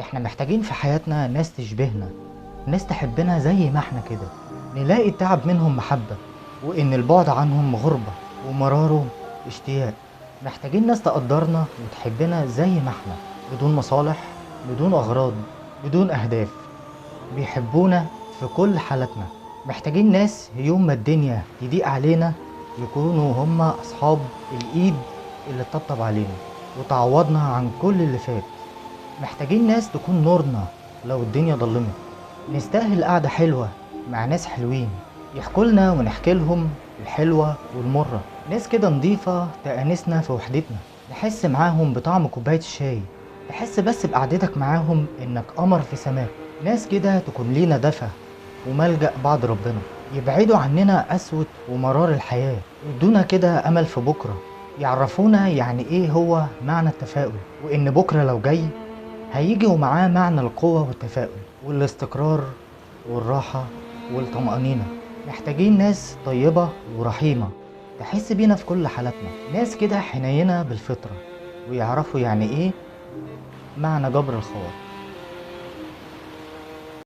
احنا محتاجين في حياتنا ناس تشبهنا، ناس تحبنا زي ما احنا كده، نلاقي التعب منهم محبة، وإن البعد عنهم غربة ومراره اشتياق. محتاجين ناس تقدرنا وتحبنا زي ما احنا، بدون مصالح، بدون أغراض، بدون أهداف، بيحبونا في كل حالاتنا. محتاجين ناس يوم ما الدنيا تضيق علينا يكونوا هما أصحاب الإيد اللي تطبطب علينا وتعوضنا عن كل اللي فات. محتاجين ناس تكون نورنا لو الدنيا ضلمت. نستاهل قعدة حلوة مع ناس حلوين يحكولنا ونحكي لهم الحلوة والمرة، ناس كده نضيفة تأنسنا في وحدتنا، نحس معاهم بطعم كوباية الشاي، تحس بس بقعدتك معاهم إنك قمر في سماك. ناس كده تكون لينا دفى وملجأ بعد ربنا، يبعدوا عننا قسوة ومرار الحياة، يدونا كده أمل في بكرة، يعرفونا يعني إيه هو معنى التفاؤل، وإن بكرة لو جاي هيجي ومعاه معنى القوة والتفاؤل والاستقرار والراحة والطمأنينة. محتاجين ناس طيبة ورحيمة تحس بينا في كل حالاتنا، ناس كده حنينة بالفطرة ويعرفوا يعني إيه معنى جبر الخواطر.